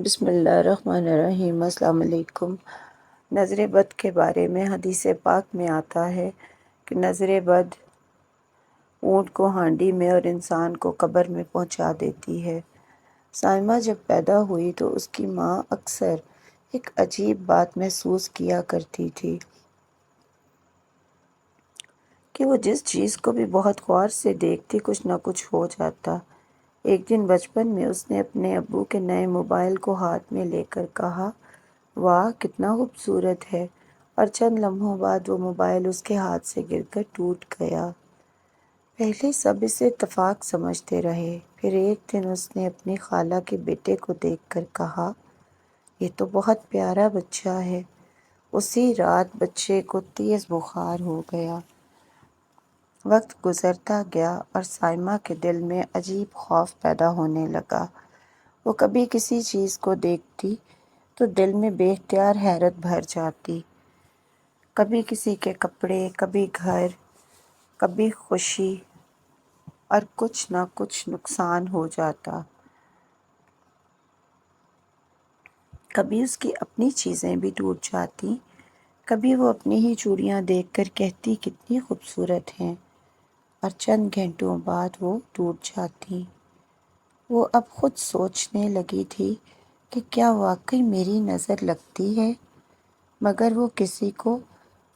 بسم اللہ الرحمن الرحیم۔ السلام علیکم۔ نظر بد کے بارے میں حدیث پاک میں آتا ہے کہ نظر بد اونٹ کو ہانڈی میں اور انسان کو قبر میں پہنچا دیتی ہے۔ سائمہ جب پیدا ہوئی تو اس کی ماں اکثر ایک عجیب بات محسوس کیا کرتی تھی کہ وہ جس چیز کو بھی بہت غور سے دیکھتی کچھ نہ کچھ ہو جاتا۔ ایک دن بچپن میں اس نے اپنے ابو کے نئے موبائل کو ہاتھ میں لے کر کہا، واہ کتنا خوبصورت ہے، اور چند لمحوں بعد وہ موبائل اس کے ہاتھ سے گر کر ٹوٹ گیا۔ پہلے سب اسے اتفاق سمجھتے رہے، پھر ایک دن اس نے اپنی خالہ کے بیٹے کو دیکھ کر کہا، یہ تو بہت پیارا بچہ ہے۔ اسی رات بچے کو تیز بخار ہو گیا۔ وقت گزرتا گیا اور سائمہ کے دل میں عجیب خوف پیدا ہونے لگا۔ وہ کبھی کسی چیز کو دیکھتی تو دل میں بے اختیار حیرت بھر جاتی، کبھی کسی کے کپڑے، کبھی گھر، کبھی خوشی، اور کچھ نہ کچھ نقصان ہو جاتا۔ کبھی اس کی اپنی چیزیں بھی ٹوٹ جاتی، کبھی وہ اپنی ہی چوڑیاں دیکھ کر کہتی کتنی خوبصورت ہیں، اور چند گھنٹوں بعد وہ ٹوٹ جاتی۔ وہ اب خود سوچنے لگی تھی کہ کیا واقعی میری نظر لگتی ہے، مگر وہ کسی کو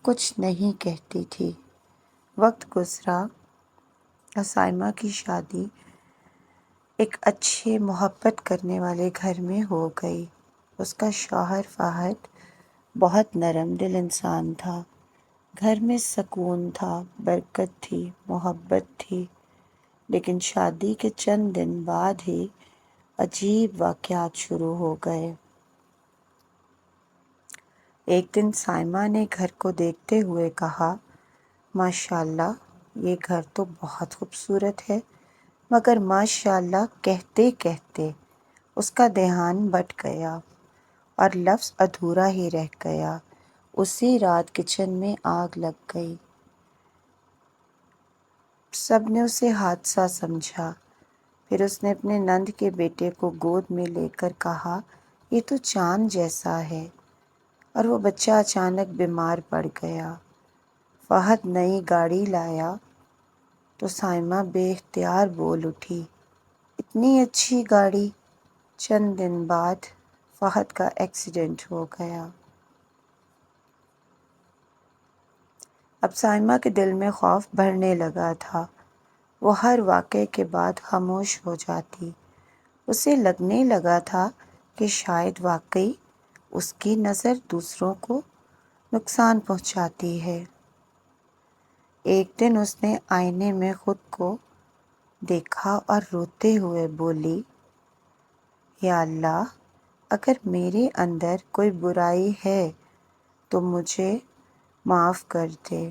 کچھ نہیں کہتی تھی۔ وقت گزرا اور سائمہ کی شادی ایک اچھے محبت کرنے والے گھر میں ہو گئی۔ اس کا شوہر فہد بہت نرم دل انسان تھا۔ گھر میں سکون تھا، برکت تھی، محبت تھی، لیکن شادی کے چند دن بعد ہی عجیب واقعات شروع ہو گئے۔ ایک دن سائمہ نے گھر کو دیکھتے ہوئے کہا، ماشاءاللہ یہ گھر تو بہت خوبصورت ہے، مگر ماشاءاللہ کہتے کہتے اس کا دھیان بٹ گیا اور لفظ ادھورا ہی رہ گیا۔ اسی رات کچن میں آگ لگ گئی۔ سب نے اسے حادثہ سمجھا۔ پھر اس نے اپنے نند کے بیٹے کو گود میں لے کر کہا، یہ تو چاند جیسا ہے، اور وہ بچہ اچانک بیمار پڑ گیا۔ فہد نئی گاڑی لایا تو سائمہ بے اختیار بول اٹھی، اتنی اچھی گاڑی! چند دن بعد فہد کا ایکسیڈنٹ ہو گیا۔ اب سائمہ کے دل میں خوف بھرنے لگا تھا۔ وہ ہر واقعے کے بعد خاموش ہو جاتی۔ اسے لگنے لگا تھا کہ شاید واقعی اس کی نظر دوسروں کو نقصان پہنچاتی ہے۔ ایک دن اس نے آئینے میں خود کو دیکھا اور روتے ہوئے بولی، یا اللہ اگر میرے اندر کوئی برائی ہے تو مجھے معاف کر دے۔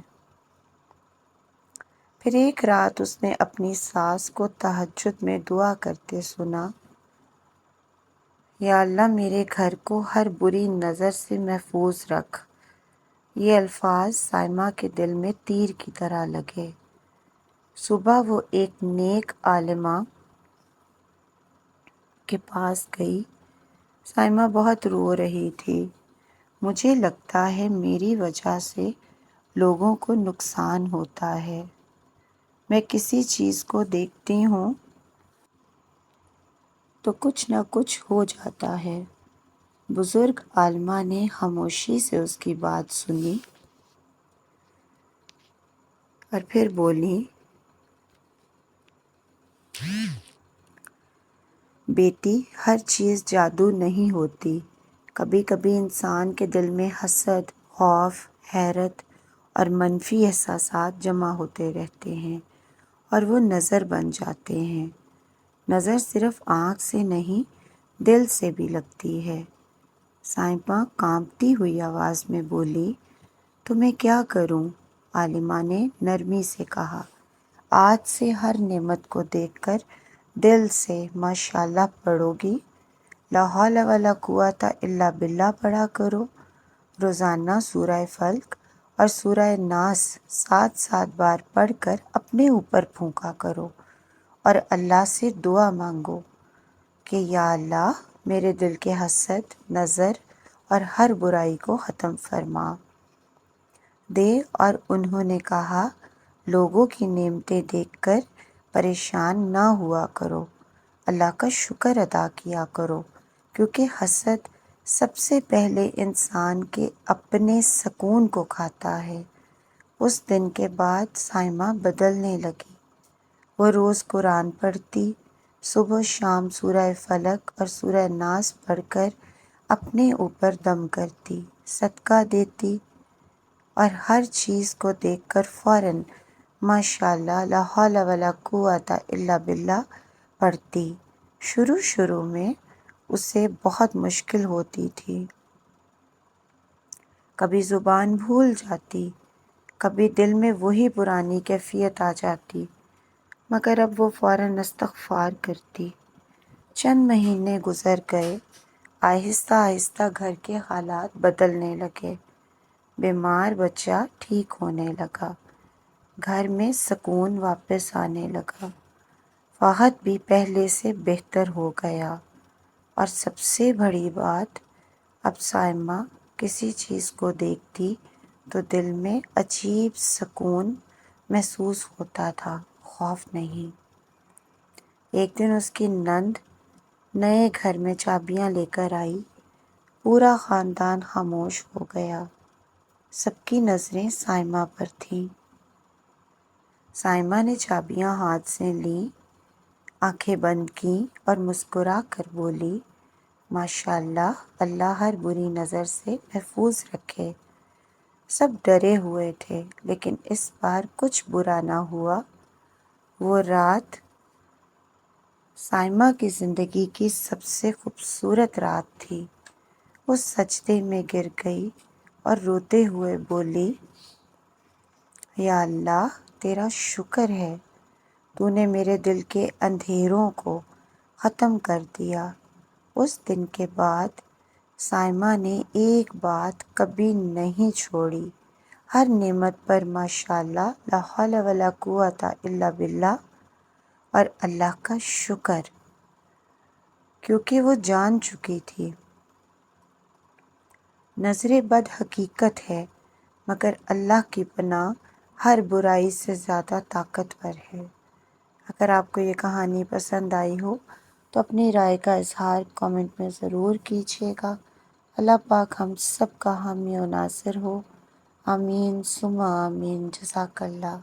پھر ایک رات اس نے اپنی ساس کو تہجد میں دعا کرتے سنا، یا اللہ میرے گھر کو ہر بری نظر سے محفوظ رکھ۔ یہ الفاظ سائمہ کے دل میں تیر کی طرح لگے۔ صبح وہ ایک نیک عالمہ کے پاس گئی۔ سائمہ بہت رو رہی تھی۔ مجھے لگتا ہے میری وجہ سے لوگوں کو نقصان ہوتا ہے۔ میں کسی چیز کو دیکھتی ہوں تو کچھ نہ کچھ ہو جاتا ہے۔ بزرگ عالمہ نے خاموشی سے اس کی بات سنی اور پھر بولی، بیٹی ہر چیز جادو نہیں ہوتی، کبھی کبھی انسان کے دل میں حسد، خوف، حیرت اور منفی احساسات جمع ہوتے رہتے ہیں اور وہ نظر بن جاتے ہیں۔ نظر صرف آنکھ سے نہیں دل سے بھی لگتی ہے۔ سائمہ کانپتی ہوئی آواز میں بولی، تو میں کیا کروں؟ عالمہ نے نرمی سے کہا، آج سے ہر نعمت کو دیکھ کر دل سے ماشاءاللہ پڑھو گی، لا حول ولا قوت الا باللہ پڑھا کرو۔ روزانہ سورہ فلق اور سورہ ناس 7 بار پڑھ کر اپنے اوپر پھونکا کرو اور اللہ سے دعا مانگو کہ یا اللہ میرے دل کے حسد، نظر اور ہر برائی کو ختم فرما دے۔ اور انہوں نے کہا، لوگوں کی نعمتیں دیکھ کر پریشان نہ ہوا کرو، اللہ کا شکر ادا کیا کرو، کیونکہ حسد سب سے پہلے انسان کے اپنے سکون کو کھاتا ہے۔ اس دن کے بعد صائمہ بدلنے لگی۔ وہ روز قرآن پڑھتی، صبح و شام سورہ فلق اور سورہ ناس پڑھ کر اپنے اوپر دم کرتی، صدقہ دیتی اور ہر چیز کو دیکھ کر فوراً ماشاءاللہ لا حول ولا قوت الا باللہ پڑھتی۔ شروع میں اسے بہت مشکل ہوتی تھی، کبھی زبان بھول جاتی، کبھی دل میں وہی پرانی کیفیت آ جاتی، مگر اب وہ فوراً استغفار کرتی۔ چند مہینے گزر گئے، آہستہ آہستہ گھر کے حالات بدلنے لگے، بیمار بچہ ٹھیک ہونے لگا، گھر میں سکون واپس آنے لگا، فہد بھی پہلے سے بہتر ہو گیا، اور سب سے بڑی بات، اب صائمہ کسی چیز کو دیکھتی تو دل میں عجیب سکون محسوس ہوتا تھا، خوف نہیں۔ ایک دن اس کی نند نئے گھر میں چابیاں لے کر آئی، پورا خاندان خاموش ہو گیا، سب کی نظریں صائمہ پر تھیں۔ صائمہ نے چابیاں ہاتھ سے لیں، آنکھیں بند کیں اور مسکرا کر بولی، ماشاءاللہ، اللہ ہر بری نظر سے محفوظ رکھے۔ سب ڈرے ہوئے تھے، لیکن اس بار کچھ برا نہ ہوا۔ وہ رات صائمہ کی زندگی کی سب سے خوبصورت رات تھی۔ وہ سجدے میں گر گئی اور روتے ہوئے بولی، یا اللہ، تیرا شکر ہے، تو نے میرے دل کے اندھیروں کو ختم کر دیا۔ اس دن کے بعد صائمہ نے ایک بات کبھی نہیں چھوڑی، ہر نعمت پر ماشاءاللہ لا حول ولا قوت الا باللہ اور اللہ کا شکر، کیونکہ وہ جان چکی تھی نظر بد حقیقت ہے، مگر اللہ کی پناہ ہر برائی سے زیادہ طاقتور ہے۔ اگر آپ کو یہ کہانی پسند آئی ہو تو اپنی رائے کا اظہار کامنٹ میں ضرور کیجیے گا۔ اللہ پاک ہم سب کا حامی و ناصر ہو، آمین ثم آمین، جزاک اللہ۔